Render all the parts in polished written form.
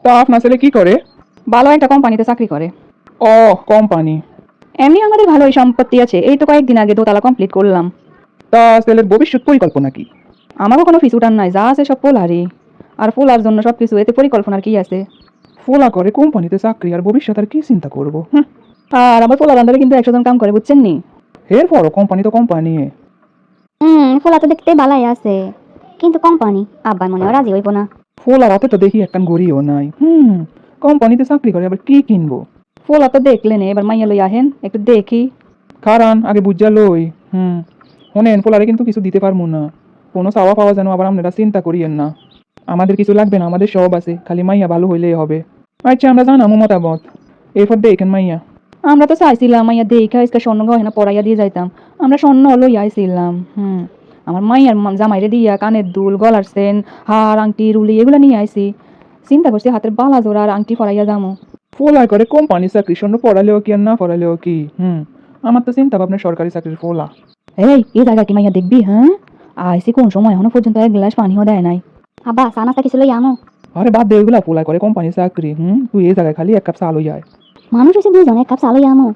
তা আপনার ছেলে কি করে? ভালো একটা কোম্পানিতে চাকরি করে। ও, কোম্পানি। এমনি আমাদের ভালোই সম্পত্তি আছে, এই তো কয়েকদিন আগে দোতলা কমপ্লিট করলাম। তা ছেলের ভবিষ্যৎ পরিকল্পনা কি? আমারও কোনো ফিস উঠান নাই, যা আছে সব পোলারই। আর পোলার জন্য সবকিছু, এতে পরিকল্পনার কি আছে? ফোলা করে কোম্পানিতে চাকরি, আর ভবিষ্যৎ আর কি চিন্তা করবো? আর আমার পোলার আন্ডারে কিন্তু 100 জন কাম করে, বুঝছেন নি? এরপরও কোম্পানি তো কোম্পানি। ফোলা তো দেখতে ভালাই আছে, কিন্তু কোম্পানি আব্বার মনে হয় রাজি হইব না। ফোলা রাতে তো দেখি একখান গড়িও নাই। কোম্পানিতে চাকরি করে আবার কি কিনবো? পোলা তো দেখলেন, এবার মাইয়া লই আহেন একটু দেখি। কারণ আগে বুঝা লই। শোনেন, পোলারে কিন্তু কিছু দিতে পারবো না। কোনো চাওয়া পাওয়া যেন আবার আপনারা চিন্তা করিয়েন না। আমাদের কিছু লাগবে না, আমাদের সব আছে, খালি মাইয়া ভালো হইলেই হবে। আচ্ছা, আমরা জানামো মতামত। এরপর দেখেন মাইয়া। আমরা তো চাইছিলাম মাইয়া দেখা আজকে স্বর্ণ গহনা পরাইয়া দিয়ে যাইতাম। আমরা স্বর্ণ লই আইছিলাম। আমার মাইয়ার জামাইরে দিয়া কানের দুল, গলার চেন, হার, আংটি, রুলি এগুলো নিয়ে আইছি। চিন্তা করছি হাতের বালা জোড়া আর আংটি পরাইয়া যামো। ফোলা করে কোম্পানি চাকরি, শূন্য পড়ালেও কি আর না পড়ালেও কি। আমার তো চিন্তা ভাবনা সরকারি চাকরির ফোলা। এই জায়গা কি মাইয়া দেখবি? আইসি কোন সময়, এখনো পর্যন্ত এক গ্লাস পানিও দেয় নাই। আব্বা চা নাস্তা কিছু লই আমো। আরে বাদ দে ওইগুলা, ফোলা করে কোম্পানি চাকরি। তুই এই জায়গায় খালি 1 কাপ চা লই আয়। মানুষ হচ্ছে 2 জন, 1 কাপ চা লই আমো।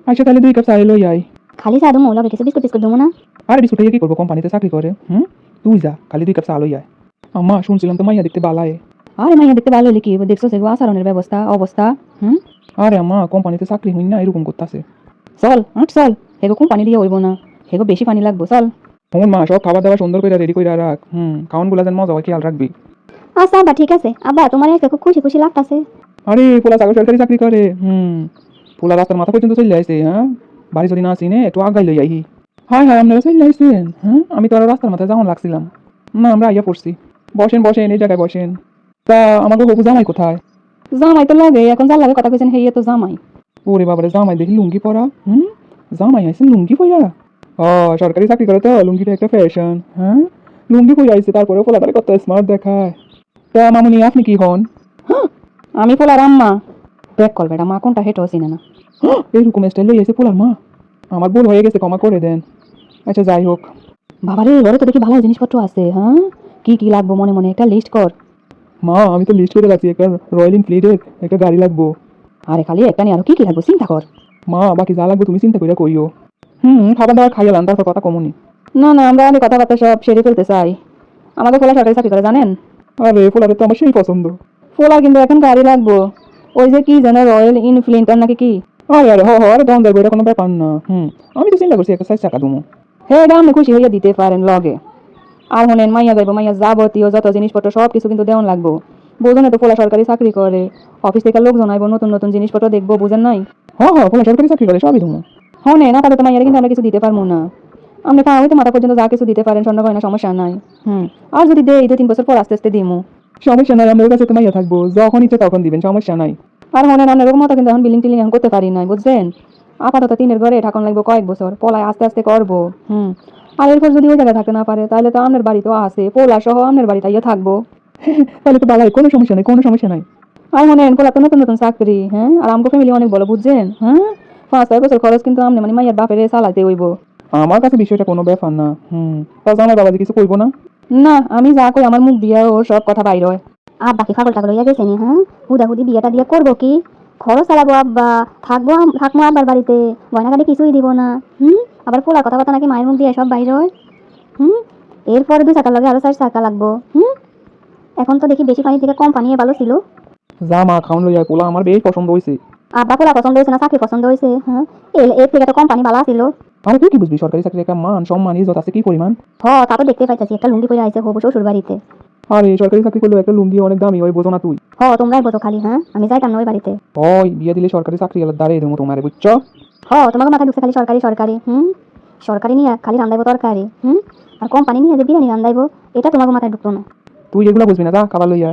আচ্ছা, তাহলে 2 কাপ চা লই আয়। খালি চা দেবো, লগে কিছু বিস্কুট টিস্কুট দেবো না? আরে বিস্কুট কি করবো, কোম্পানিতে চাকরি করে। তুই যা, খালি 2 কাপ চা লই আয়। আম্মা, শুনছিলাম তো মাইয়া দেখতে বালায়। আরে মাইয়া দেখতে ভালো হলে কি দেখছো সেগুলো আচরণের ব্যবস্থা অবস্থা। আরে আম্মা, কোম্পানিতে চাকরি হই না এরকম করতেছে। চল চল, হেগো কোম্পানি দিয়ে হইব না, হেগো বেশি পানি লাগবো, চল। মা, সব খাবার দাবার সুন্দর করে রেডি করে রাখ। খাওয়ান গুলা যেন মজা হয়, খেয়াল রাখবি। আচ্ছা আব্বা ঠিক আছে। আব্বা তোমার একটা খুব খুশি খুশি লাগতাছে। আরে পোলা সরকারি চাকরি করে। পোলা রাস্তার মাথা পর্যন্ত চলে আসছে। বাড়ি যদি না চিনে একটু আগাই লই আই। হায় আপনারা চলে আসছেন। আমি তো আরো রাস্তার মাথায় যেমন লাগছিলাম। না, আমরা আইয়া পড়ছি। বসেন বসেন, এই জায়গায় বসেন। তা আমাকে হবু জামাই কোথায়? জামাই তো লাগে, এখন যার লাগে কথা কইছেন হেইয়া তো জামাই। ওরে বাবারে, জামাই দেখি লুঙ্গি পরা। জামাই আইসেন লুঙ্গি পইয়া। সরকারি চাকরি করে তো লুঙ্গিটা একটা ফ্যাশন। লুঙ্গি পইয়া আইছে, তারপরে পোলাটারে কত স্মার্ট দেখায়। তা মামুনি, আপনি কি হন? আমি পোলার আম্মা। দেখ কল বেটা, মা কোনটা হেঁটো চিনে না। এইরকম স্টাইল লই এসে পোলার মা। আমার ভুল হয়ে গেছে, ক্ষমা করে দেন। আচ্ছা, যাই হোক। বাবারে, ঘরে তো দেখি ভালো জিনিসপত্র আছে। কি কি লাগবো মনে মনে একটা লিস্ট কর। মা, আমি তো লিস্ট করে রাখছি, একটা রয়্যাল এনফিল্ডের একটা গাড়ি লাগবো। আরে খালি একটা নিয়ে আরো কি কি লাগবো চিন্তা কর। মা, বাকি যা লাগবে তুমি চিন্তা করে কইও। খাবার দাবার খাইলাম, তারপর কথা কমুনি। না না, আমরা অনেক কথাবার্তা সব সেরে ফেলতে চাই। আমাকে পোলা সরকারি চাকরি করে জানেন। আরে পোলারে তো আমার সেই পছন্দ। পোলা কিন্তু এখন গাড়ি লাগবো, ওই যে কি যেন রয়্যাল ইনফিল্ড আর নাকি কি। আরে আরে দাম যাবে, এটা কোনো ব্যাপার না। আমি তো চিন্তা করছি একটা 4 চাকা দুমো। হ্যাঁ, এটা আপনি খুশি হইয়া দিতে পারেন লগে। আর হনেন মাইয়া যাইব, মাইয়া যাবতীয় যত জিনিসপত্র সব কিছু কিন্তু দেওয়ান লাগবো। বুঝুন তো পোলা সরকারি চাকরি করে, অফিস থেকে লোকজন আইব, নতুন নতুন জিনিসপত্র দেখবো, বুঝেন নাই? পোলা সরকারি চাকরি করে, সবই দুমো। হনে না, তাহলে তো মাইয়ারে কিন্তু আমরা কিছু দিতে পারবো না। আপনি পা হইতে মাথা পর্যন্ত যা কিছু দিতে পারেন, স্বর্ণ গয়না, সমস্যা নাই। আর যদি দেই 2-3 বছর পর আস্তে আস্তে দিমু। সমস্যা নাই, আমার কাছে তো মাইয়া থাকবো, যখন ইচ্ছে তখন দিবেন, সমস্যা নাই। আর হনেন আপনার মতো কিন্তু এখন বিল্ডিং টিলিং এখন করতে পারি নাই, বুঝছেন? আপাতত টিনের ঘরে ঠাকুর লাগবো কয়েক বছর, পোলায় আস্তে আস্তে করবো। আর এরপর যদি ওই জায়গায় থাকতে না পারে, তাহলে তো আপনার বাড়ি তো আছে, পোলা সহ আপনার বাড়িতে ইয়ে থাকবো। তাহলে তো বালাই, কোনো সমস্যা নাই, কোনো সমস্যা নাই। আর হনেন পোলা তো নতুন নতুন চাকরি, আর আমগো ফ্যামিলি অনেক বড়, বুঝছেন? 5-6 বছর খরচ কিন্তু আপনি মানে মাইয়ার বাপেরে চালাতে হইব। আমার কাছে বিষয়টা কোনো ব্যাপার না। তা জামাই বাবাজি কিছু কইবো না? না, আমি যা কই আমার মুখ দিয়া ওর সব কথা বাইর হয়। আব্বা কি পাগল টাগল হইয়া গেছে নি? হুদাহুদি বিয়েটা দিয়ে করবো কি? খরচ চালাবো আব্বা, থাকবো আব্বার বাড়িতে, গয়নাগাড়ি কিছুই দিব না। আবার পোলার কথাবার্তা নাকি মায়ের মুখ দিয়ে সব বাইর হয়। এরপরে 2 চাকা লাগে আরো 4 চাকা লাগবো। এখন তো দেখি বেশি পানি থেকে কম পানি ভালো ছিল। জামা খাওন লইয়া, পোলা আমার বেশ পছন্দ হয়েছে। আব্বা পোলা পছন্দ হয়েছে না চাকরি পছন্দ হয়েছে? এর থেকে তো কম পানি ভালো ছিল। আরে তুই কি বুঝবি, সরকারি চাকরি একটা মান সম্মান ইজ্জত আছে কি পরিমাণ। তা তো দেখতে পাইতেছি একটা লুঙ্গি পরে আইছে হবু শ্বশুর বাড়িতে। আরে সরকারি চাকরি করলেও একটা লুঙ্গি অনেক দামি হয়, বোঝো না তুই? তোমরাই বোঝো খালি। আমি যাইতাম না ওই বাড়িতে। বিয়ে দিলে সরকারি চাকরি এলার দাঁড়িয়ে দেবো তোমারে, বুঝছো? তোমাকে মাথায় ঢুকছে খালি সরকারি সরকারি। সরকারি নিয়ে খালি রান্দাইবো তরকারি। আর কোম্পানি নিয়ে যে বিরিয়ানি রান্দাইবো, এটা তোমাকে মাথায় ঢুকলো না। তুই এগুলো বুঝবি না, যা খাবার লইয়া।